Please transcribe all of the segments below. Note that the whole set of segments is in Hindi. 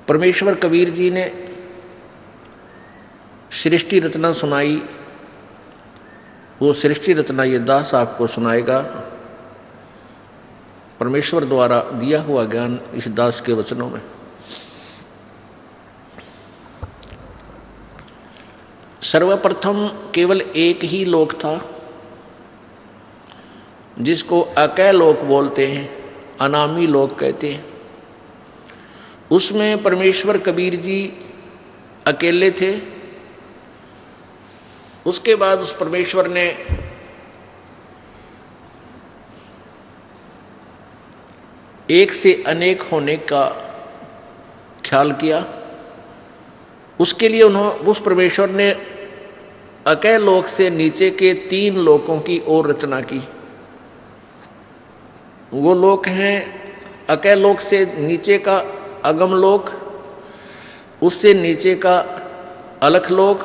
परमेश्वर कबीर जी ने सृष्टि रचना सुनाई, वो सृष्टि रचना ये दास आपको सुनाएगा। परमेश्वर द्वारा दिया हुआ ज्ञान इस दास के वचनों में। सर्वप्रथम केवल एक ही लोक था जिसको अकय लोक बोलते हैं, अनामी लोक कहते हैं। उसमें परमेश्वर कबीर जी अकेले थे। उसके बाद उस परमेश्वर ने एक से अनेक होने का ख्याल किया। उसके लिए उस परमेश्वर ने अकय लोक से नीचे के 3 लोकों की और रचना की। वो लोक हैं अकय लोक से नीचे का अगम लोक, उससे नीचे का अलख लोक,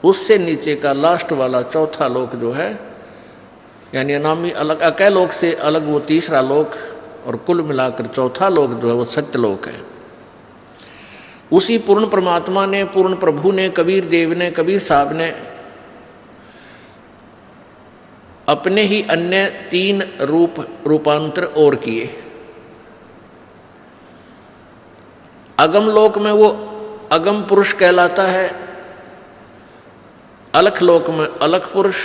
उससे नीचे का लास्ट वाला चौथा लोक जो है, यानी अनामी अलग अकय लोक से अलग वो तीसरा लोक, और कुल मिलाकर चौथा लोक जो है वो सत्यलोक है। उसी पूर्ण परमात्मा ने, पूर्ण प्रभु ने, कबीर देव ने, कबीर साहब ने अपने ही अन्य 3 रूपांतर और किए। अगम लोक में वो अगम पुरुष कहलाता है, अलख लोक में अलख पुरुष,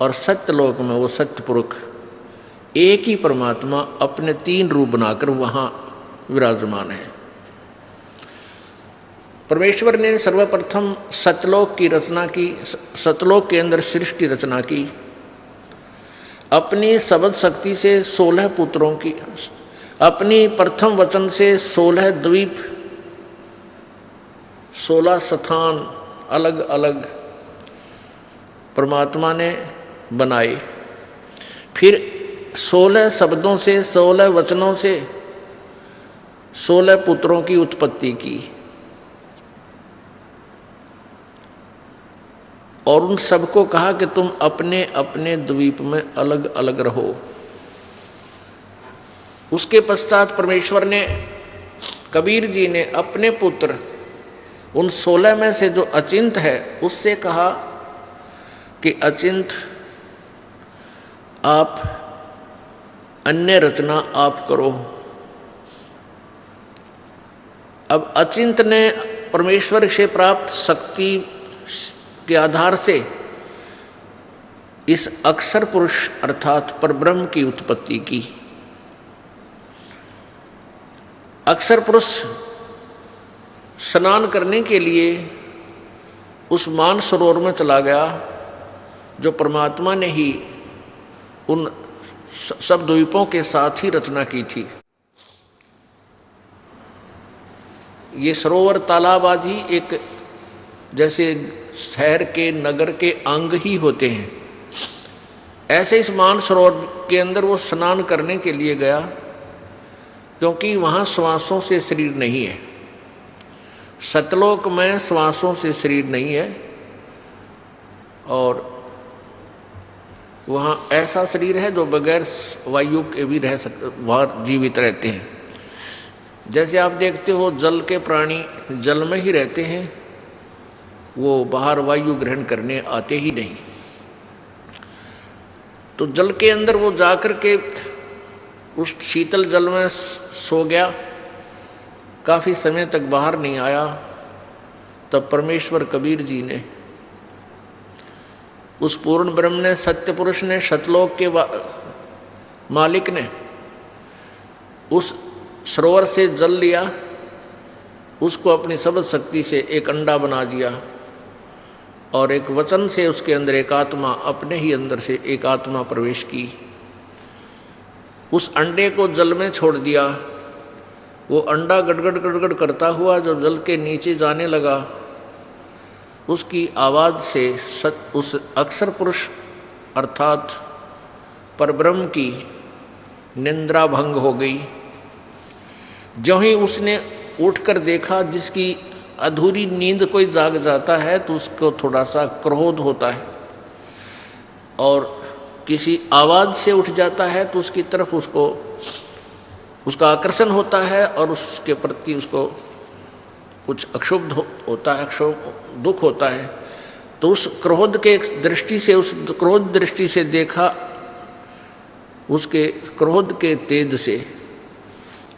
और सत्य लोक में वो सत्य पुरुष। एक ही परमात्मा अपने 3 रूप बनाकर वहाँ विराजमान है। परमेश्वर ने सर्वप्रथम सतलोक की रचना की, सतलोक के अंदर सृष्टि रचना की। अपनी शब्द शक्ति से 16 पुत्रों की, अपनी प्रथम वचन से 16 द्वीप, 16 स्थान अलग अलग परमात्मा ने बनाए। फिर 16 शब्दों से, 16 वचनों से 16 पुत्रों की उत्पत्ति की, और उन सबको कहा कि तुम अपने अपने द्वीप में अलग अलग रहो। उसके पश्चात परमेश्वर ने, कबीर जी ने अपने पुत्र उन 16 में से जो अचिंत है उससे कहा कि अचिंत आप अन्य रचना आप करो। अब अचिंत ने परमेश्वर से प्राप्त शक्ति के आधार से इस अक्षर पुरुष अर्थात परब्रह्म की उत्पत्ति की। अक्षर पुरुष स्नान करने के लिए उस मान सरोवर में चला गया जो परमात्मा ने ही उन सब द्वीपों के साथ ही रचना की थी। ये सरोवर तालाब आदि एक जैसे शहर के, नगर के अंग ही होते हैं, ऐसे इस मान सरोवर के अंदर वो स्नान करने के लिए गया, क्योंकि वहाँ श्वासों से शरीर नहीं है। सतलोक में श्वासों से शरीर नहीं है, और वहाँ ऐसा शरीर है जो बगैर वायु के भी रह सकते, वहाँ जीवित रहते हैं। जैसे आप देखते हो जल के प्राणी जल में ही रहते हैं, वो बाहर वायु ग्रहण करने आते ही नहीं। तो जल के अंदर वो जाकर के उस शीतल जल में सो गया, काफ़ी समय तक बाहर नहीं आया। तब परमेश्वर कबीर जी ने, उस पूर्ण ब्रह्म ने, सत्य पुरुष ने, सतलोक के मालिक ने उस सरोवर से जल लिया, उसको अपनी शब्द शक्ति से एक अंडा बना दिया, और एक वचन से उसके अंदर एक आत्मा, अपने ही अंदर से एक आत्मा प्रवेश की। उस अंडे को जल में छोड़ दिया। वो अंडा गड़गड़ गड़गड़ करता हुआ जो जल के नीचे जाने लगा, उसकी आवाज़ से उस अक्षर पुरुष अर्थात परब्रह्म की निंद्रा भंग हो गई। जो ही उसने उठकर देखा, जिसकी अधूरी नींद कोई जाग जाता है तो उसको थोड़ा सा क्रोध होता है, और किसी आवाज़ से उठ जाता है तो उसकी तरफ उसको उसका आकर्षण होता है और उसके प्रति उसको कुछ अक्षुब्ध होता है, दुख होता है। तो उस क्रोध के दृष्टि से, उस क्रोध दृष्टि से देखा, उसके क्रोध के तेज से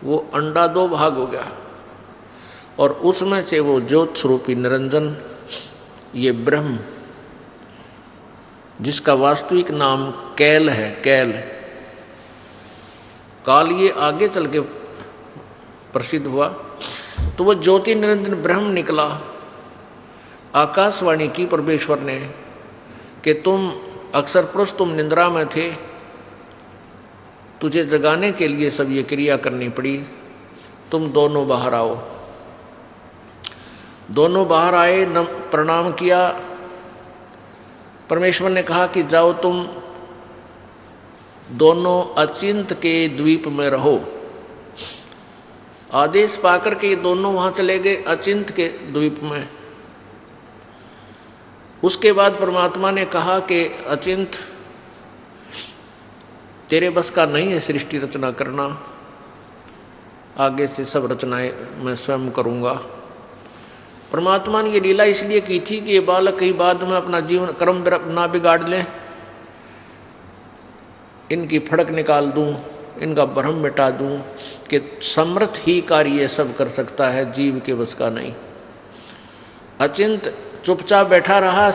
वो अंडा दो भाग हो गया और उसमें से वो ज्योत स्वरूपी निरंजन, ये ब्रह्म, जिसका वास्तविक नाम कैल है, कैल काल, ये आगे चल के प्रसिद्ध हुआ। तो वो ज्योति निरंजन ब्रह्म निकला। आकाशवाणी की परमेश्वर ने कि तुम अक्सर पुरुष, तुम निंद्रा में थे, तुझे जगाने के लिए सब ये क्रिया करनी पड़ी, तुम दोनों बाहर आओ। दोनों बाहर आए, प्रणाम किया। परमेश्वर ने कहा कि जाओ तुम दोनों अचिंत के द्वीप में रहो। आदेश पाकर के ये दोनों वहां चले गए अचिंत के द्वीप में। उसके बाद परमात्मा ने कहा कि अचिंत, तेरे बस का नहीं है सृष्टि रचना करना, आगे से सब रचनाएं मैं स्वयं करूंगा। परमात्मा ने ये लीला इसलिए की थी कि ये बालक कहीं बाद में अपना जीवन कर्म ना बिगाड़ लें, इनकी फड़क निकाल दूं, इनका भ्रम मिटा दूं कि समर्थ ही कार्य सब कर सकता है, जीव के बस का नहीं। अचिंत चुपचाप बैठा रहा,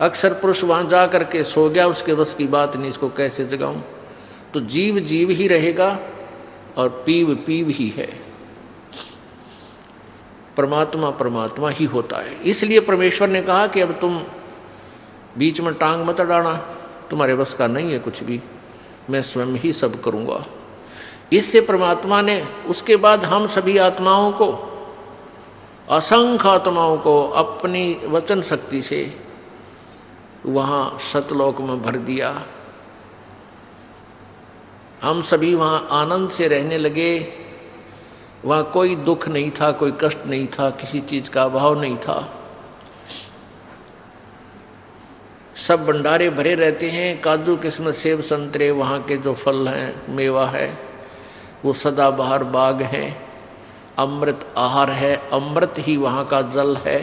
अक्सर पुरुष वहाँ जा करके सो गया, उसके बस की बात नहीं, इसको कैसे जगाऊं। तो जीव जीव ही रहेगा और पीव पीव ही है, परमात्मा परमात्मा ही होता है। इसलिए परमेश्वर ने कहा कि अब तुम बीच में टांग मत अड़ाना, तुम्हारे बस का नहीं है कुछ भी, मैं स्वयं ही सब करूँगा। इससे परमात्मा ने उसके बाद हम सभी आत्माओं को, असंख्य आत्माओं को अपनी वचन शक्ति से वहाँ सतलोक में भर दिया। हम सभी वहाँ आनंद से रहने लगे। वहाँ कोई दुख नहीं था, कोई कष्ट नहीं था, किसी चीज़ का अभाव नहीं था। सब भंडारे भरे रहते हैं, काजू किस्मत सेब संतरे, वहाँ के जो फल हैं, मेवा है, वो सदाबहार बाग हैं। अमृत आहार है, अमृत ही वहाँ का जल है।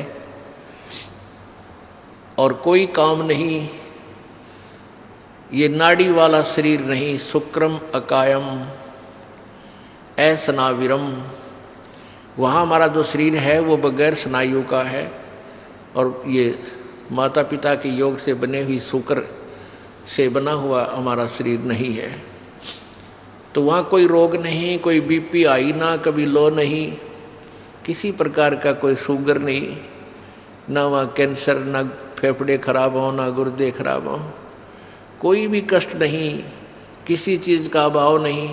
और कोई काम नहीं, ये नाड़ी वाला शरीर नहीं, शुक्रम अकायम असनाविरम। वहाँ हमारा जो शरीर है वो बगैर स्नायु का है और ये माता पिता के योग से बने हुई शुक्र से बना हुआ हमारा शरीर नहीं है। तो वहाँ कोई रोग नहीं, कोई बीपी हाई ना, कभी लो नहीं, किसी प्रकार का कोई शुगर नहीं, ना वहाँ कैंसर, ना फेफड़े खराब हो, ना गुर्दे खराब हो, कोई भी कष्ट नहीं, किसी चीज़ का अभाव नहीं,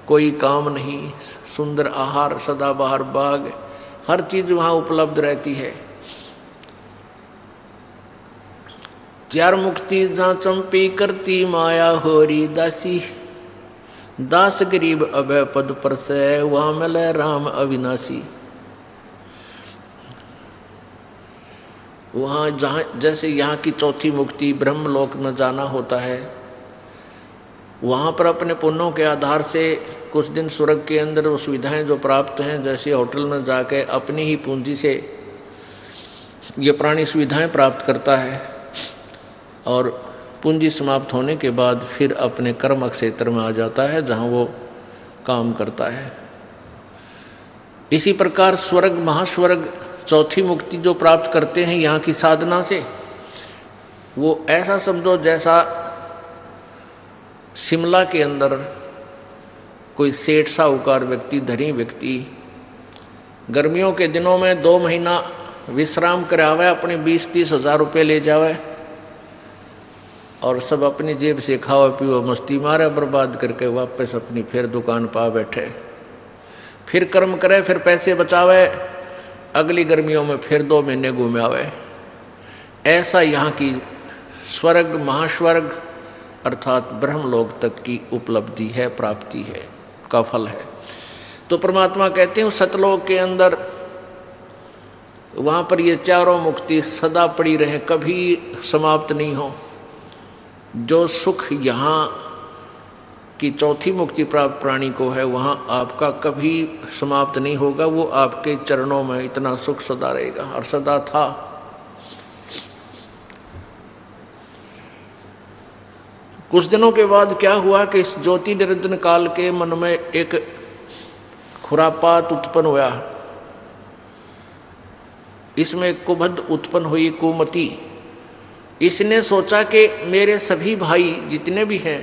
कोई काम नहीं, सुंदर आहार, सदाबहार बाग, हर चीज़ वहाँ उपलब्ध रहती है। चार मुक्ति जहाँ चंपी करती माया होरी दासी, दास गरीब अभय पद पर से वहाँ मिले राम अविनाशी। वहाँ जहाँ जैसे यहाँ की चौथी मुक्ति ब्रह्मलोक में जाना होता है, वहाँ पर अपने पुण्यों के आधार से कुछ दिन स्वर्ग के अंदर वो सुविधाएँ जो प्राप्त हैं, जैसे होटल में जाके अपनी ही पूंजी से ये प्राणी सुविधाएं प्राप्त करता है और पूंजी समाप्त होने के बाद फिर अपने कर्म क्षेत्र में आ जाता है जहाँ वो काम करता है। इसी प्रकार स्वर्ग महास्वर्ग चौथी मुक्ति जो प्राप्त करते हैं यहाँ की साधना से, वो ऐसा समझो जैसा शिमला के अंदर कोई सेठ साहूकार व्यक्ति, धनी व्यक्ति गर्मियों के दिनों में 2 महीना विश्राम करावे, अपने 20-30 हज़ार रुपये ले जावे और सब अपनी जेब से खाओ पियो मस्ती मारे, बर्बाद करके वापस अपनी फिर दुकान पा बैठे, फिर कर्म करे, फिर पैसे बचावे, अगली गर्मियों में फिर 2 महीने घूमे आवे। ऐसा यहाँ की स्वर्ग महास्वर्ग अर्थात ब्रह्मलोक तक की उपलब्धि है, प्राप्ति है, का फल है। तो परमात्मा कहते हैं सतलोक के अंदर वहाँ पर ये चारों मुक्ति सदा पड़ी रहे, कभी समाप्त नहीं हो। जो सुख यहाँ कि चौथी मुक्ति प्राप्त प्राणी को है, वहाँ आपका कभी समाप्त नहीं होगा। वो आपके चरणों में इतना सुख सदा रहेगा और सदा था। कुछ दिनों के बाद क्या हुआ कि इस ज्योति निरंजन काल के मन में एक खुरापात उत्पन्न हुआ। इसमें कुबद उत्पन्न हुई, कुमति। इसने सोचा कि मेरे सभी भाई जितने भी हैं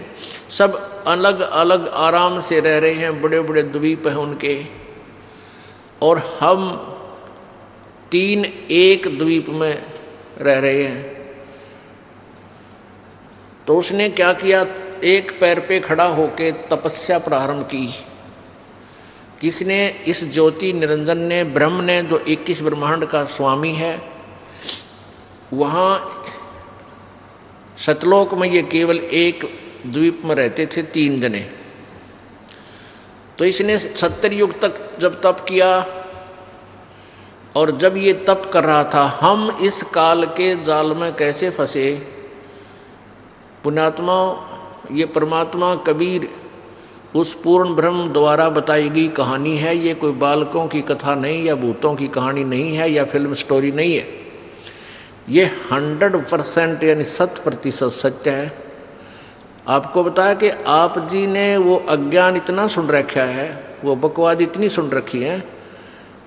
सब अलग अलग आराम से रह रहे हैं, बड़े बड़े द्वीप हैं उनके, और हम 3 एक द्वीप में रह रहे हैं। तो उसने क्या किया, एक पैर पे खड़ा होकर तपस्या प्रारंभ की। किसने? इस ज्योति निरंजन ने, ब्रह्म ने, जो 21 ब्रह्मांड का स्वामी है। वहाँ सतलोक में ये केवल एक द्वीप में रहते थे 3 जने। तो इसने 70 युग तक जब तप किया, और जब ये तप कर रहा था, हम इस काल के जाल में कैसे फंसे। पुण्यात्मा, ये परमात्मा कबीर उस पूर्ण ब्रह्म द्वारा बताई गई कहानी है। ये कोई बालकों की कथा नहीं, या भूतों की कहानी नहीं है, या फिल्म स्टोरी नहीं है। ये 100% यानी 100% सत्य है। आपको बताया कि आप जी ने वो अज्ञान इतना सुन रखा है, वो बकवाद इतनी सुन रखी है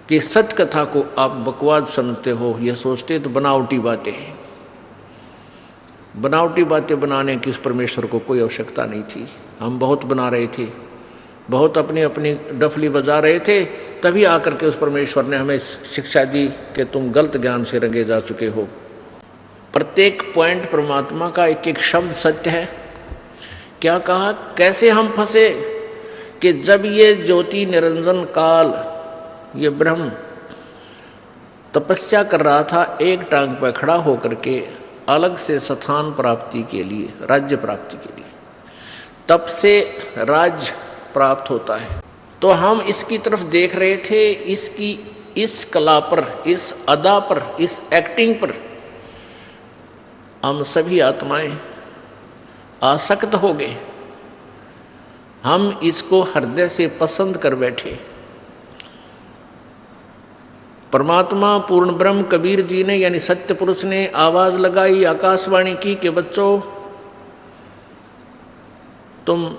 कि सत्य कथा को आप बकवाद समझते हो। ये सोचते तो बनावटी बातें हैं। बनावटी बातें बनाने की उस परमेश्वर को कोई आवश्यकता नहीं थी। हम बहुत बना रहे थे, बहुत अपनी अपनी डफली बजा रहे थे, तभी आकर के उस परमेश्वर ने हमें शिक्षा दी कि तुम गलत ज्ञान से रंगे जा चुके हो। प्रत्येक पॉइंट परमात्मा का एक एक शब्द सत्य है। क्या कहा, कैसे हम फंसे कि जब ये ज्योति निरंजन काल, ये ब्रह्म तपस्या कर रहा था एक टांग पर खड़ा होकर के, अलग से स्थान प्राप्ति के लिए, राज्य प्राप्ति के लिए। तप से राज्य प्राप्त होता है। तो हम इसकी तरफ देख रहे थे, इसकी इस कला पर, इस अदा पर, इस एक्टिंग पर हम सभी आत्माएं आसक्त हो गए। हम इसको हृदय से पसंद कर बैठे। परमात्मा पूर्ण ब्रह्म कबीर जी ने, यानी सत्य पुरुष ने आवाज लगाई, आकाशवाणी की कि बच्चों, तुम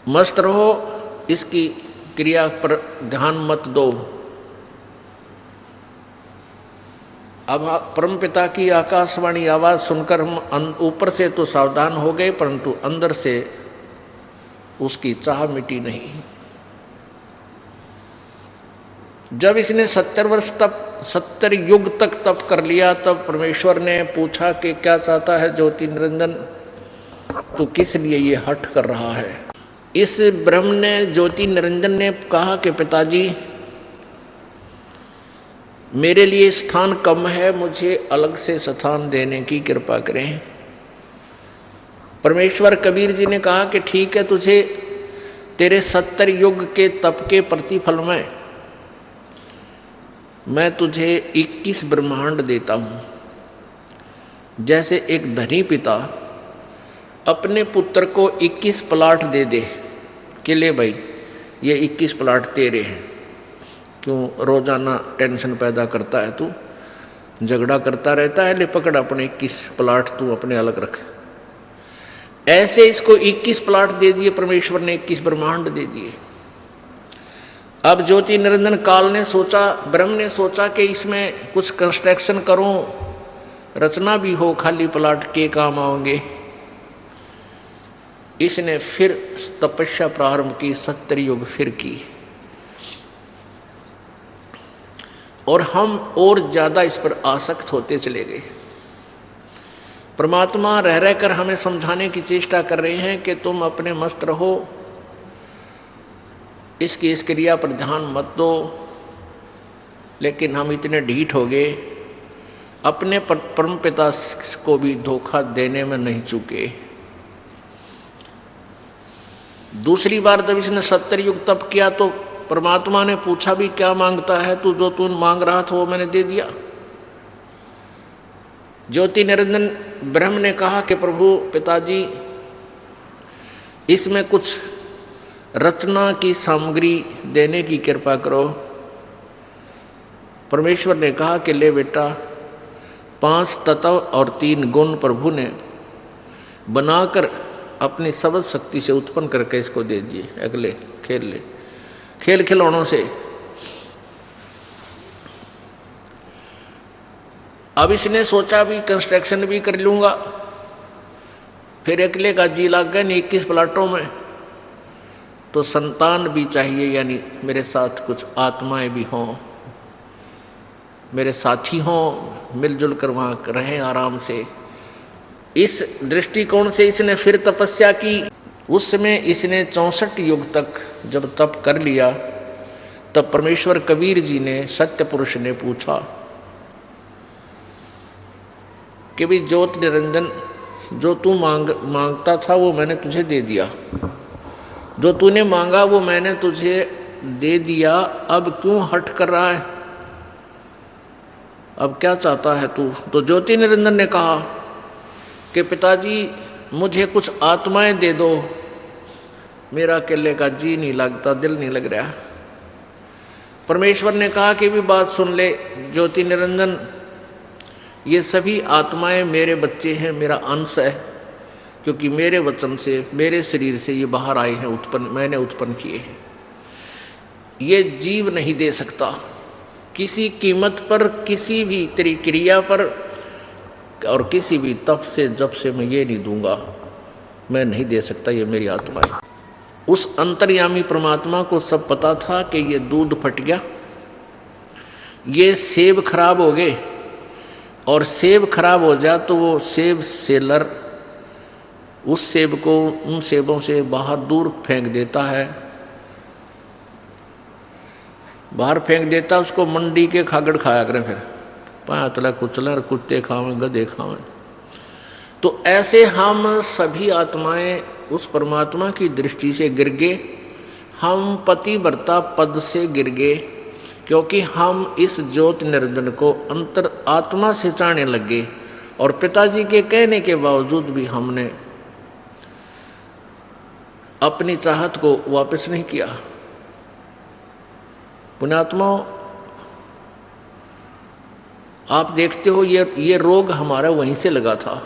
मस्त रहो, इसकी क्रिया पर ध्यान मत दो। अब परमपिता की आकाशवाणी आवाज सुनकर हम ऊपर से तो सावधान हो गए, परंतु अंदर से उसकी चाह मिटी नहीं। जब इसने 70 वर्ष तक, 70 युग तक तप कर लिया, तब परमेश्वर ने पूछा कि क्या चाहता है ज्योति निरंजन, तो किस लिए ये हठ कर रहा है। इस ब्रह्म ने, ज्योति निरंजन ने कहा कि पिताजी, मेरे लिए स्थान कम है, मुझे अलग से स्थान देने की कृपा करें। परमेश्वर कबीर जी ने कहा कि ठीक है, तुझे तेरे 70 युग के तप के प्रतिफल में मैं तुझे 21 ब्रह्मांड देता हूँ। जैसे एक धनी पिता अपने पुत्र को 21 प्लाट दे दे कि ले भाई, ये 21 प्लाट तेरे हैं, क्यों रोजाना टेंशन पैदा करता है, तू झगड़ा करता रहता है, ले पकड़ अपने 21 प्लाट तू अपने अलग रख। ऐसे इसको 21 प्लाट दे दिए परमेश्वर ने, 21 ब्रह्मांड दे दिए। अब ज्योति निरंजन काल ने सोचा, ब्रह्म ने सोचा कि इसमें कुछ कंस्ट्रक्शन करूं, रचना भी हो, खाली प्लाट के काम आओगे। इसने फिर तपस्या प्रारंभ की, 70 युग फिर की, और हम और ज़्यादा इस पर आसक्त होते चले गए। परमात्मा रह रहकर हमें समझाने की चेष्टा कर रहे हैं कि तुम अपने मस्त रहो, इसकी इस क्रिया पर ध्यान मत दो। लेकिन हम इतने ढीठ हो गए, अपने परमपिता को भी धोखा देने में नहीं चूके। दूसरी बार जब इसने 70 युग तप किया तो परमात्मा ने पूछा भी, क्या मांगता है तू? जो तू मांग रहा था वो मैंने दे दिया। ज्योति निरंजन ब्रह्म ने कहा कि प्रभु पिताजी, इसमें कुछ रचना की सामग्री देने की कृपा करो। परमेश्वर ने कहा कि ले बेटा, 5 तत्व और 3 गुण प्रभु ने बनाकर अपनी सबद शक्ति से उत्पन्न करके इसको दे दिए। अगले खेल ले, खेल खिलौनों से। अब इसने सोचा भी कंस्ट्रक्शन भी कर लूँगा, फिर अकेले का जी लग गया 21 प्लाटों में, तो संतान भी चाहिए, यानी मेरे साथ कुछ आत्माएं भी हों, मेरे साथी हों, मिलजुल कर वहाँ रहें आराम से। इस दृष्टिकोण से इसने फिर तपस्या की। उस समय इसने 64 युग तक जब तप कर लिया, तब परमेश्वर कबीर जी ने सत्य पुरुष ने पूछा कि भाई ज्योत निरंजन, जो तू मांगता था वो मैंने तुझे दे दिया, जो तूने मांगा वो मैंने तुझे दे दिया, अब क्यों हट कर रहा है, अब क्या चाहता है तू? तो ज्योति निरंजन ने कहा कि पिताजी मुझे कुछ आत्माएं दे दो, मेरा अकेले का जी नहीं लगता, दिल नहीं लग रहा। परमेश्वर ने कहा कि भी बात सुन ले ज्योति निरंजन, ये सभी आत्माएं मेरे बच्चे हैं, मेरा अंश है, क्योंकि मेरे वचन से, मेरे शरीर से ये बाहर आए हैं, मैंने उत्पन्न किए हैं। ये जीव नहीं दे सकता किसी कीमत पर, किसी भी तेरी क्रिया पर और किसी भी तप से जब से मैं ये नहीं दूंगा, मैं नहीं दे सकता, ये मेरी आत्मा है। उस अंतर्यामी परमात्मा को सब पता था कि ये दूध फट गया, ये सेब खराब हो गए, और सेब खराब हो जाए तो वो सेब सेलर उस सेब को उन सेबों से बाहर दूर फेंक देता है, बाहर फेंक देता, उसको मंडी के खागड़ खाया करें, फिर पातला कुचला, कुत्ते खावें, गधे खावें। तो ऐसे हम सभी आत्माएं उस परमात्मा की दृष्टि से गिर गए, हम पतिव्रता पद से गिर गए, क्योंकि हम इस ज्योत निरंजन को अंतर आत्मा से चाहने लगे, और पिताजी के कहने के बावजूद भी हमने अपनी चाहत को वापस नहीं किया। पुण्यात्मा, आप देखते हो ये रोग हमारा वहीं से लगा था।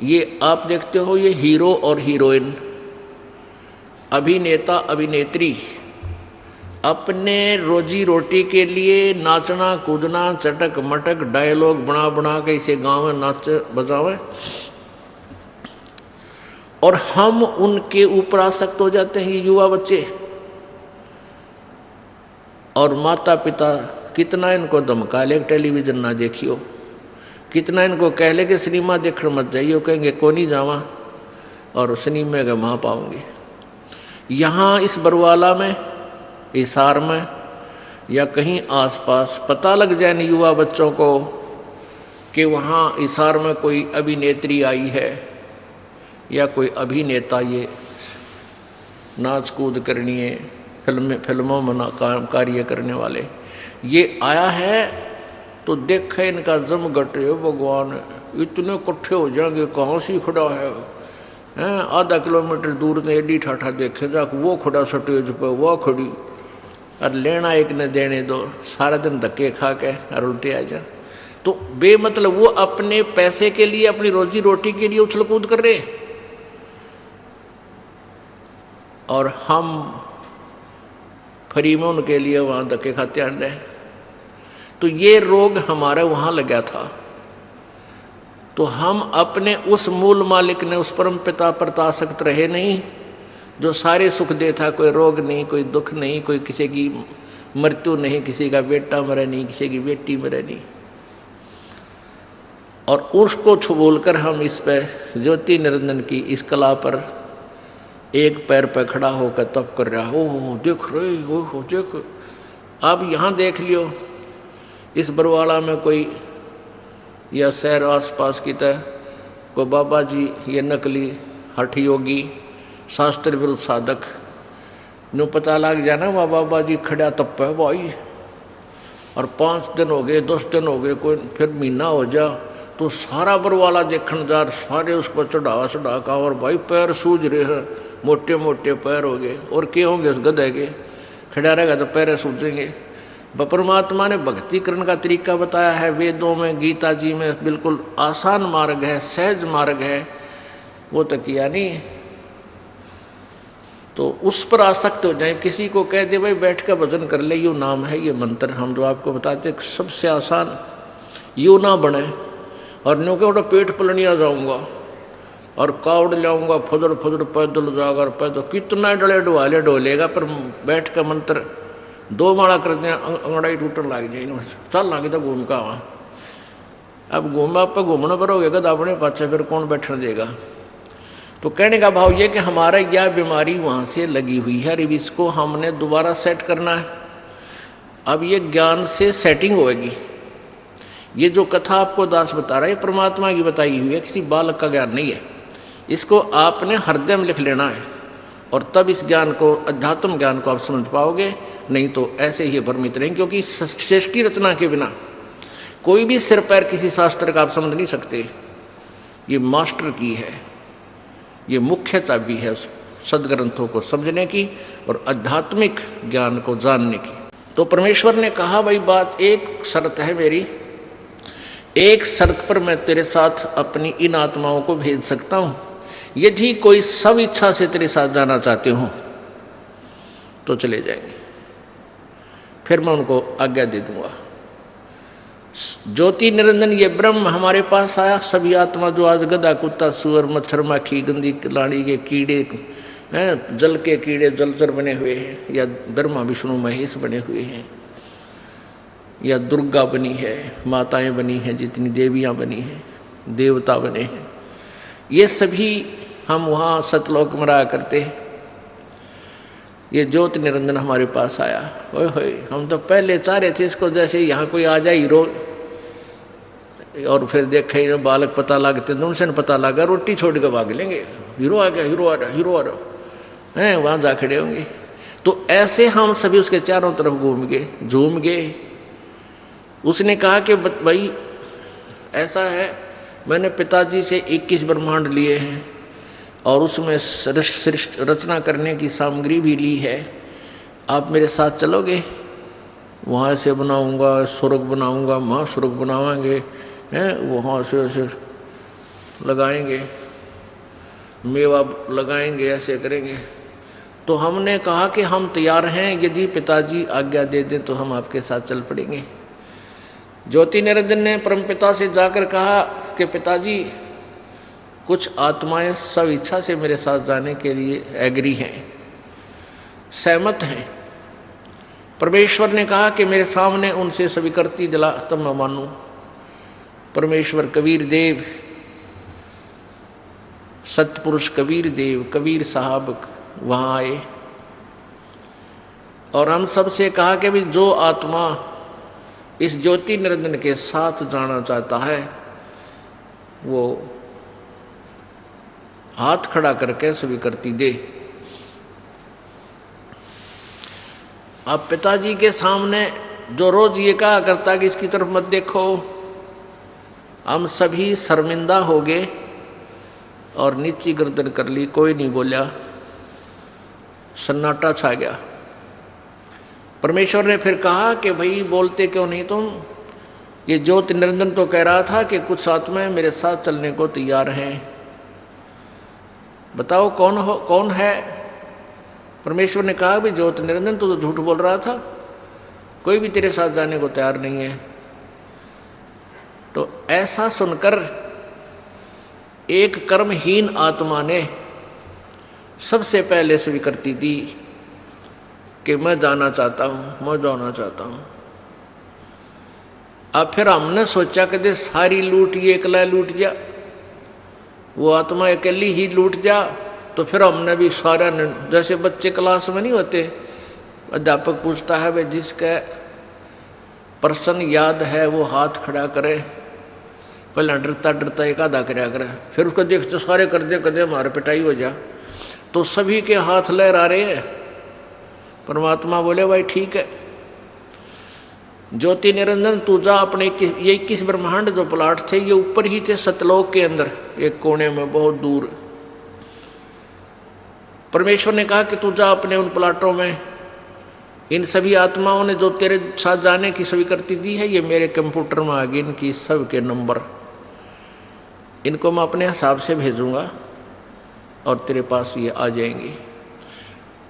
ये आप देखते हो, ये हीरो और हीरोइन, अभिनेता अभिनेत्री अपने रोजी रोटी के लिए नाचना कूदना, चटक मटक डायलॉग बना बना के इसे गाँव में नाच बजावे, और हम उनके ऊपर आसक्त हो जाते हैं, युवा बच्चे। और माता पिता कितना इनको धमका ले टेलीविजन ना देखियो, कितना इनको कह ले कि सिनेमा देखने मत जाइयो, कहेंगे को नहीं जावा, और सिनेमा का वहाँ पाऊंगे। यहाँ इस बरवाला में, हिसार में या कहीं आसपास पता लग जाए युवा बच्चों को कि वहाँ हिसार में कोई अभिनेत्री आई है या कोई अभिनेता, ये नाच कूद करनी है, फिल्मों में कार्य करने वाले ये आया है, तो देखे इनका जम घटे, भगवान इतने इकट्ठे हो जाएंगे, कहाँ से खड़ा है हैं, आधा किलोमीटर दूर ने एडी ठाठा देखे जा, वो खड़ा स्टेज पर, वो खड़ी, और लेना एक ने देने दो, सारा दिन धक्के खा के और उल्टे आ जा। तो बेमतलब वो अपने पैसे के लिए, अपनी रोजी रोटी के लिए उछल कूद कर रहे, और हम फ्री में उनके लिए वहाँ धक्के खाते आ रहे। तो ये रोग हमारे वहाँ लगा था। तो हम अपने उस मूल मालिक ने, उस परम पिता पर आसक्त रहे नहीं, जो सारे सुख देता, कोई रोग नहीं, कोई दुख नहीं, कोई किसी की मृत्यु नहीं, किसी का बेटा मरे नहीं, किसी की बेटी मरे नहीं, और उसको छुबोल कर हम इस पर ज्योति निरंजन की इस कला पर एक पैर पर खड़ा होकर तप कर रहा। हो देख रहे हो, देख, अब यहाँ देख लियो, इस बरवाला में कोई या शहर आसपास की तरह कोई बाबा जी, ये नकली हठ योगी, शास्त्र विरुद्ध साधक नो पता लग जाना, वह बाबा जी खड़ा तप है भाई, और 5 दिन हो गए, 10 दिन हो गए, कोई फिर महीना हो जा, तो सारा बरवाला देखण जार, सारे उस पर चढ़ा चढ़ा का, और भाई पैर सूझ रहे हैं, मोटे मोटे पैर हो गए। और क्या होंगे उस गधे के, खड़ा रहेगा तो पैर सूझेंगे। परमात्मा ने भक्ति करने का तरीका बताया है वेदों में, गीता जी में, बिल्कुल आसान मार्ग है, सहज मार्ग है, वो तो किया नहीं। तो उस पर आसक्त हो जाए। किसी को कह दे भाई बैठ कर भजन कर ले, यो नाम है, ये मंत्र हम जो आपको बताते सबसे आसान, यो ना बने। और न्यू के पेट पलनिया जाऊंगा और कावड़ लाऊंगा, फुदड़ फुदड़ पैदल जाकर पैदल, कितना डले डुवाले डोलेगा, पर बैठ कर मंत्र 2 माला कर दें, अंगड़ाई टूटन लग जाए, चल लागे तो घूम का वहाँ। अब घूमा पर घूमना पर हो गया गधा अपने पाछे, फिर कौन बैठने देगा। तो कहने का भाव ये कि हमारा यह बीमारी वहाँ से लगी हुई है, अब इसको हमने दोबारा सेट करना है। अब ये ज्ञान से सेटिंग होएगी। ये जो कथा आपको दास बता रहा है परमात्मा की बताई हुई है, किसी बालक का ज्ञान नहीं है। इसको आपने हृदय में लिख लेना है और तब इस ज्ञान को, अध्यात्म ज्ञान को आप समझ पाओगे, नहीं तो ऐसे ही भ्रमित रहेंगे। क्योंकि सृष्टि रचना के बिना कोई भी सिर पैर किसी शास्त्र का आप समझ नहीं सकते। ये मास्टर की है, ये मुख्य चाबी है सदग्रंथों को समझने की और आध्यात्मिक ज्ञान को जानने की। तो परमेश्वर ने कहा भाई बात, एक शर्त है मेरी, एक शर्त पर मैं तेरे साथ अपनी इन आत्माओं को भेज सकता हूँ, यदि कोई सब इच्छा से तेरे साथ जाना चाहते हो तो चले जाएंगे, फिर मैं उनको आज्ञा दे दूंगा। ज्योति निरंजन ये ब्रह्म हमारे पास आया, सभी आत्मा जो आज गधा कुत्ता सुअर मच्छर माखी गंदी लाड़ी के कीड़े हैं, जल के कीड़े जलचर बने हुए हैं, या ब्रह्मा विष्णु महेश बने हुए हैं, या दुर्गा बनी है, माताएं बनी हैं, जितनी देवियां बनी हैं, देवता बने हैं, ये सभी हम वहाँ सतलोक में रहा करते हैं। ये ज्योति निरंजन हमारे पास आया, ओए होए, हम तो पहले चाह रहे थे इसको जैसे यहाँ कोई आ जाए हीरो, और फिर देखे ही बालक पता लगते तो उनसे पता लगा, रोटी छोड़ के भाग लेंगे, हीरो आ गया, हीरो आ रहा, हीरो आ रहा है, वहाँ जा खड़े होंगे। तो ऐसे हम सभी उसके चारों तरफ घूम गए, झूम गए। उसने कहा कि भाई ऐसा है, मैंने पिताजी से 21 ब्रह्मांड लिए हैं और उसमें रचना करने की सामग्री भी ली है, आप मेरे साथ चलोगे? वहाँ से बनाऊंगा, स्वर्ग बनाऊंगा, महास्वर्ग बनावाएंगे, हैं वहाँ से ऐसे लगाएंगे, मेवा लगाएंगे, ऐसे करेंगे। तो हमने कहा कि हम तैयार हैं, यदि पिताजी आज्ञा दे दें तो हम आपके साथ चल पड़ेंगे। ज्योति निरंजन ने परमपिता से जाकर कहा कि पिताजी कुछ आत्माएं सब इच्छा से मेरे साथ जाने के लिए एग्री हैं, सहमत हैं। परमेश्वर ने कहा कि मेरे सामने उनसे स्वीकृति दिला तब मैं मानूं। परमेश्वर कबीर देव, सतपुरुष कबीर देव, कबीर साहब वहाँ आए और हम सबसे कहा कि भी जो आत्मा इस ज्योति निरंजन के साथ जाना चाहता है वो हाथ खड़ा करके स्वीकृति दे। अब पिताजी के सामने जो रोज ये कहा करता कि इसकी तरफ मत देखो, हम सभी शर्मिंदा हो गए और नीची गर्दन कर ली, कोई नहीं बोला, सन्नाटा छा गया। परमेश्वर ने फिर कहा कि भाई बोलते क्यों नहीं तुम? ये ज्योति निरंजन तो कह रहा था कि कुछ आत्माएं मेरे साथ चलने को तैयार हैं, बताओ कौन है? परमेश्वर ने कहा भी ज्योति निरंजन तो झूठ बोल रहा था, कोई भी तेरे साथ जाने को तैयार नहीं है। तो ऐसा सुनकर एक कर्महीन आत्मा ने सबसे पहले स्वीकृति दी कि मैं जाना चाहता हूँ, मैं जाना चाहता हूँ। अब फिर हमने सोचा कि सारी लूट ये अकेला लूट जा, वो आत्मा अकेली ही लूट जा। तो फिर हमने भी सारा, जैसे बच्चे क्लास में नहीं होते, अध्यापक पूछता है भाई जिसका प्रश्न याद है वो हाथ खड़ा करे, पहले डरता डरता एक आधा कराया करे, फिर उसको देखते सारे कर दे कदे हमारे पिटाई हो जा। तो सभी के हाथ लहरा रहे हैं। परमात्मा बोले भाई ठीक है। ज्योति निरंजन तू जा अपने ये 21 ब्रह्मांड जो प्लाट थे ये ऊपर ही थे सतलोक के अंदर एक कोने में बहुत दूर। परमेश्वर ने कहा कि तू जा अपने उन प्लाटों में, इन सभी आत्माओं ने जो तेरे साथ जाने की स्वीकृति दी है ये मेरे कंप्यूटर में आ गई, इनकी सब के नंबर, इनको मैं अपने हिसाब से भेजूंगा और तेरे पास ये आ जाएंगे।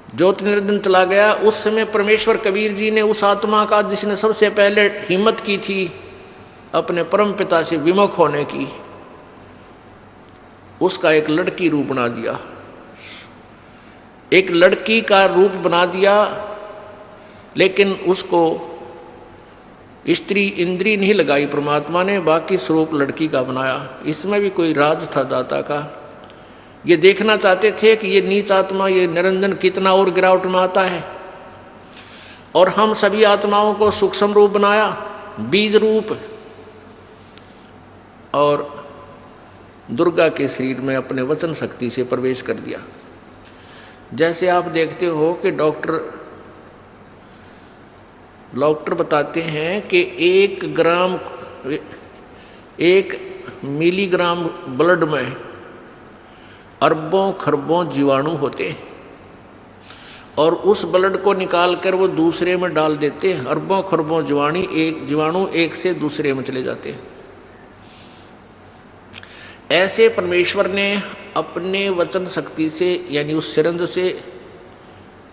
ज्योति निरंजन चला गया। उस समय परमेश्वर कबीर जी ने उस आत्मा का जिसने सबसे पहले हिम्मत की थी अपने परम पिता से विमुख होने की, उसका एक लड़की रूप बना दिया, एक लड़की का रूप बना दिया, लेकिन उसको स्त्री इंद्री नहीं लगाई परमात्मा ने, बाकी स्वरूप लड़की का बनाया। इसमें भी कोई राज था दाता का। ये देखना चाहते थे कि ये नीच आत्मा ये निरंजन कितना और गिरावट में आता है, और हम सभी आत्माओं को सूक्ष्म रूप बनाया, बीज रूप, और दुर्गा के शरीर में अपने वचन शक्ति से प्रवेश कर दिया। जैसे आप देखते हो कि डॉक्टर बताते हैं कि 1 मिलीग्राम ब्लड में अरबों खरबों जीवाणु होते हैं, और उस ब्लड को निकाल कर वो दूसरे में डाल देते हैं। अरबों खरबों जीवाणु एक से दूसरे में चले जाते हैं। ऐसे परमेश्वर ने अपने वचन शक्ति से यानी उस सिरंज से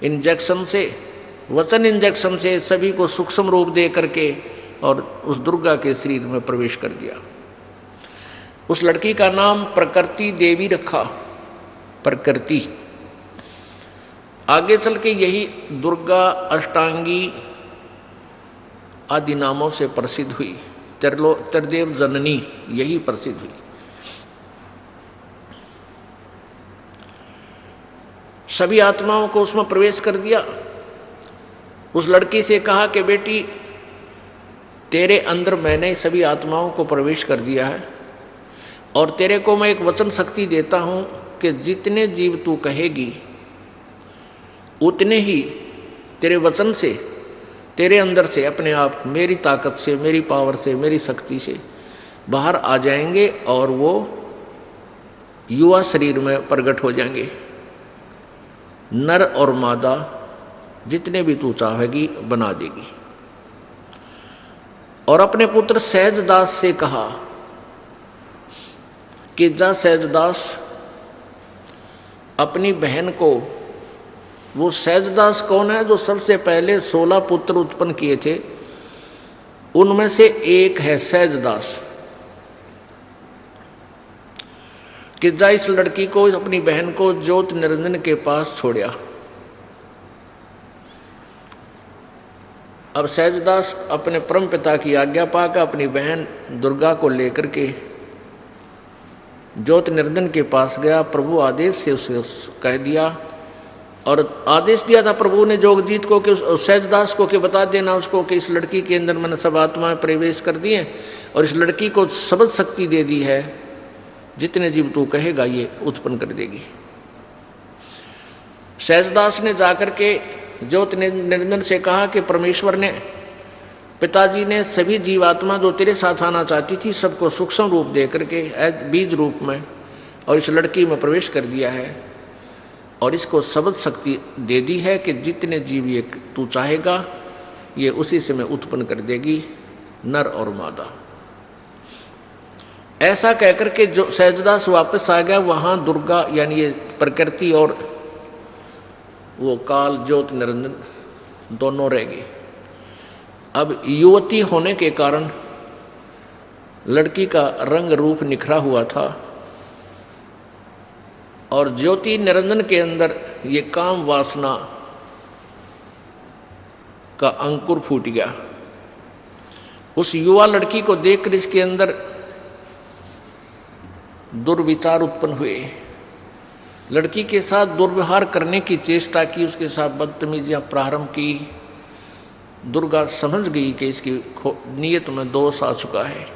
इंजेक्शन से वचन इंजेक्शन से सभी को सूक्ष्म रूप दे करके और उस दुर्गा के शरीर में प्रवेश कर दिया। उस लड़की का नाम प्रकृति देवी रखा। प्रकृति आगे चल के यही दुर्गा अष्टांगी आदि नामों से प्रसिद्ध हुई। त्रिदेव जननी यही प्रसिद्ध हुई। सभी आत्माओं को उसमें प्रवेश कर दिया। उस लड़की से कहा कि बेटी तेरे अंदर मैंने सभी आत्माओं को प्रवेश कर दिया है, और तेरे को मैं एक वचन शक्ति देता हूँ कि जितने जीव तू कहेगी उतने ही तेरे वचन से तेरे अंदर से अपने आप मेरी ताकत से मेरी पावर से मेरी शक्ति से बाहर आ जाएंगे और वो युवा शरीर में प्रकट हो जाएंगे। नर और मादा जितने भी तू चाहेगी बना देगी। और अपने पुत्र सहजदास से कहा कि जा सहजदास अपनी बहन को, वो सहजदास कौन है जो सबसे पहले 16 पुत्र उत्पन्न किए थे, उनमें से एक है सहजदास, कि जा इस लड़की को अपनी बहन को ज्योति निरंजन के पास छोड़या। अब सहजदास अपने परम पिता की आज्ञा पाकर अपनी बहन दुर्गा को लेकर के ज्योति निरंजन के पास गया। प्रभु आदेश से उसे कह दिया, और आदेश दिया था प्रभु ने जोगजीत को कि सहजदास को कि बता देना उसको कि इस लड़की के अंदर मैंने सब आत्माएं प्रवेश कर दी हैं, और इस लड़की को शब्द शक्ति दे दी है, जितने जीव तू कहेगा ये उत्पन्न कर देगी। सहजदास ने जाकर के ज्योति निरंजन से कहा कि परमेश्वर ने, पिताजी ने सभी जीवात्मा जो तेरे साथ आना चाहती थी सबको सूक्ष्म रूप दे करके बीज रूप में और इस लड़की में प्रवेश कर दिया है, और इसको शब्द शक्ति दे दी है कि जितने जीव ये तू चाहेगा ये उसी से मैं उत्पन्न कर देगी, नर और मादा। ऐसा कहकर के जो सहजदास वापस आ गया, वहाँ दुर्गा यानी ये प्रकृति और वो काल ज्योति निरंजन दोनों रह गए। अब युवती होने के कारण लड़की का रंग रूप निखरा हुआ था, और ज्योति निरंजन के अंदर ये काम वासना का अंकुर फूट गया। उस युवा लड़की को देखकर इसके अंदर दुर्विचार उत्पन्न हुए। लड़की के साथ दुर्व्यवहार करने की चेष्टा की, उसके साथ बदतमीजियां प्रारंभ की। दुर्गा समझ गई कि इसकी नीयत में दोष आ चुका है।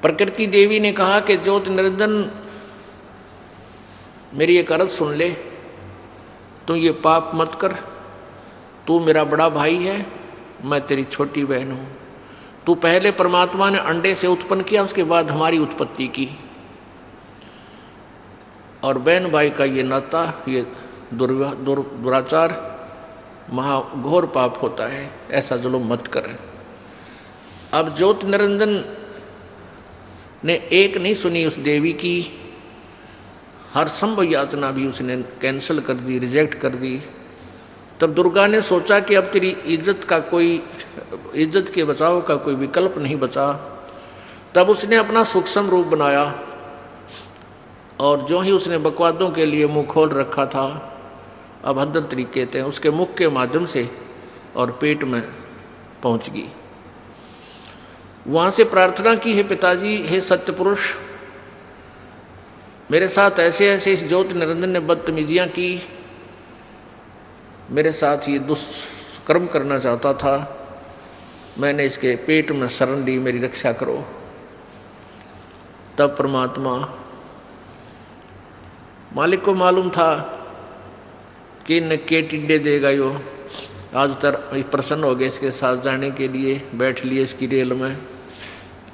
प्रकृति देवी ने कहा कि ज्योति निरंजन मेरी एक अर्ज सुन ले, तू ये पाप मत कर, तू मेरा बड़ा भाई है, मैं तेरी छोटी बहन हूँ। तू पहले परमात्मा ने अंडे से उत्पन्न किया, उसके बाद हमारी उत्पत्ति की। और बहन भाई का ये नाता, ये दुराचार महाघोर पाप होता है, ऐसा जुल्म मत करें। अब ज्योति निरंजन ने एक नहीं सुनी उस देवी की, हर संभव यातना भी उसने कैंसिल कर दी, रिजेक्ट कर दी। तब दुर्गा ने सोचा कि अब तेरी इज्जत के बचाव का कोई विकल्प नहीं बचा। तब उसने अपना सूक्ष्म रूप बनाया और जो ही उसने बकवादों के लिए मुंह खोल रखा था, अभद्र तरीके थे, उसके मुख के माध्यम से और पेट में पहुंच गई। वहाँ से प्रार्थना की, हे पिताजी, हे सत्य पुरुष, मेरे साथ ऐसे ऐसे इस ज्योति निरंजन ने बदतमीजियाँ की, मेरे साथ ये दुष्कर्म करना चाहता था, मैंने इसके पेट में शरण ली, मेरी रक्षा करो। तब परमात्मा मालिक को मालूम था कि न के टिड्डे देगा यो, आज तक प्रसन्न हो गए इसके साथ जाने के लिए, बैठ लिए इसकी रेल में,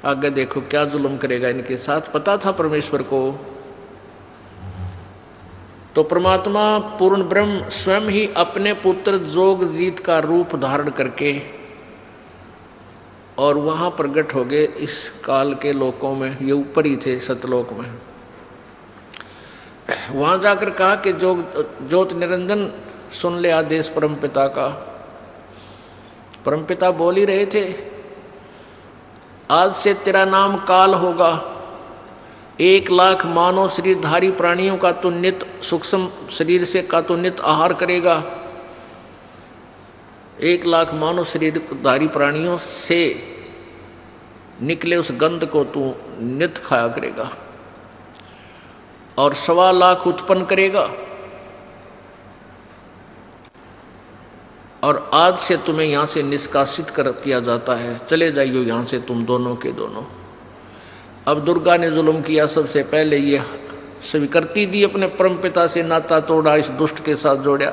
आगे देखो क्या जुल्म करेगा इनके साथ। पता था परमेश्वर को। तो परमात्मा पूर्ण ब्रह्म स्वयं ही अपने पुत्र जोगजीत का रूप धारण करके और वहाँ प्रकट हो गए इस काल के लोकों में। ये ऊपर ही थे सतलोक में। वहाँ जाकर कहा कि ज्योति निरंजन सुन ले आदेश परमपिता का। परमपिता बोल ही रहे थे, आज से तेरा नाम काल होगा। 1,00,000 मानव शरीरधारी प्राणियों का तो नित्य सूक्ष्म शरीर से का तो नित्य आहार करेगा। 1,00,000 मानव शरीरधारी प्राणियों से निकले उस गंध को तू नित्य खाया करेगा और 1,25,000 उत्पन्न करेगा। और आज से तुम्हें यहाँ से निष्कासित कर किया जाता है, चले जाइयो यहाँ से तुम दोनों के दोनों। अब दुर्गा ने जुल्म किया, सबसे पहले ये स्वीकृति दी, अपने परमपिता से नाता तोड़ा, इस दुष्ट के साथ जोड़ा,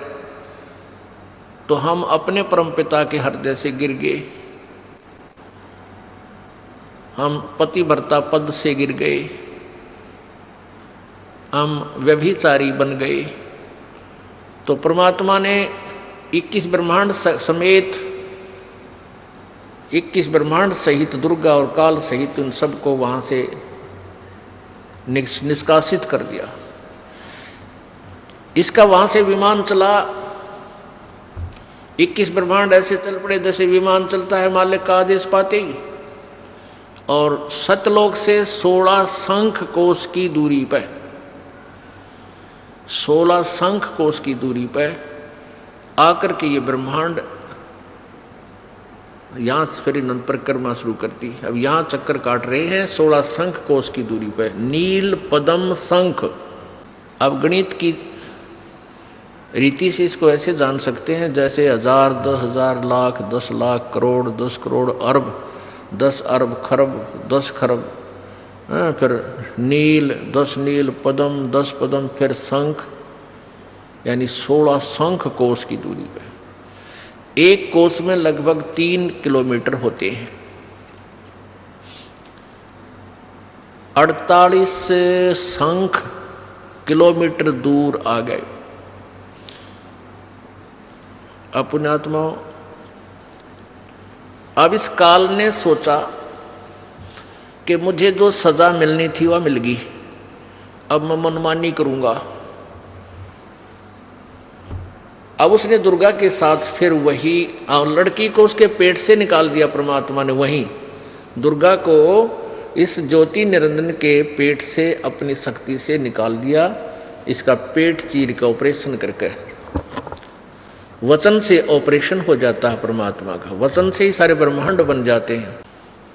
तो हम अपने परमपिता के हृदय से गिर गए, हम पतिव्रता पद से गिर गए, हम व्यभिचारी बन गए। तो परमात्मा ने 21 ब्रह्मांड समेत 21 ब्रह्मांड सहित दुर्गा और काल सहित उन सबको वहाँ से निष्कासित कर दिया। इसका वहाँ से विमान चला। 21 ब्रह्मांड ऐसे चल पड़े जैसे विमान चलता है मालिक का आदेश पाते ही। और सतलोक से 16 शंख कोश की दूरी पर 16 शंख कोश की दूरी पर आकर के ये ब्रह्मांड यहाँ से फिर इन्होंने परिक्रमा शुरू करती। अब यहाँ चक्कर काट रहे हैं 16 शंख कोश की दूरी पर, नील पद्म शंख। अब गणित की रीति से इसको ऐसे जान सकते हैं जैसे 1000, 10,000, लाख, 10 लाख, करोड़, 10 करोड़, अरब, 10 अरब, खरब, 10 खरब, फिर नील, 10 नील, पद्म, 10 पद्म, फिर शंख, यानी 16 शंख कोश की दूरी पर। एक कोश में लगभग 3 किलोमीटर होते हैं। 48 शंख किलोमीटर दूर आ गए। पुण्यात्माओं, अब इस काल ने सोचा कि मुझे जो सजा मिलनी थी वह मिल गई, अब मैं मनमानी करूंगा। अब उसने दुर्गा के साथ फिर वही लड़की को उसके पेट से निकाल दिया परमात्मा ने। वहीं दुर्गा को इस ज्योति निरंजन के पेट से अपनी शक्ति से निकाल दिया। इसका पेट चीर का ऑपरेशन करके, वचन से ऑपरेशन हो जाता है परमात्मा का, वचन से ही सारे ब्रह्मांड बन जाते हैं।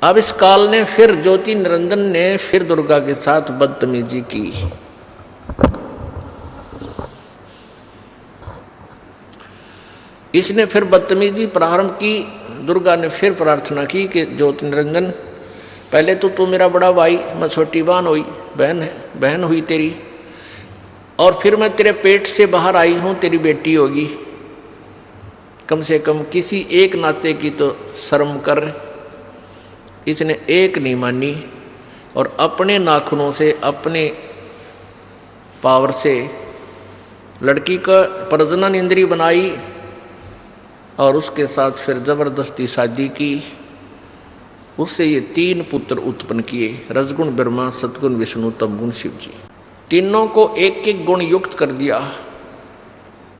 अब इस काल ने फिर ज्योति निरंजन ने फिर दुर्गा के साथ बदतमीजी की। इसने फिर बदतमीजी प्रारंभ की। दुर्गा ने फिर प्रार्थना की कि ज्योति निरंजन, पहले तो तू मेरा बड़ा भाई, मैं छोटी बहन हुई तेरी, और फिर मैं तेरे पेट से बाहर आई हूँ, तेरी बेटी होगी। कम से कम किसी एक नाते की तो शर्म कर। इसने एक नहीं मानी और अपने नाखूनों से, अपने पावर से लड़की का प्रजनन इंद्री बनाई और उसके साथ फिर जबरदस्ती शादी की। उससे ये 3 पुत्र उत्पन्न किए, रजगुण ब्रह्मा, सतगुण विष्णु, तमगुण शिव जी। तीनों को एक एक गुण युक्त कर दिया।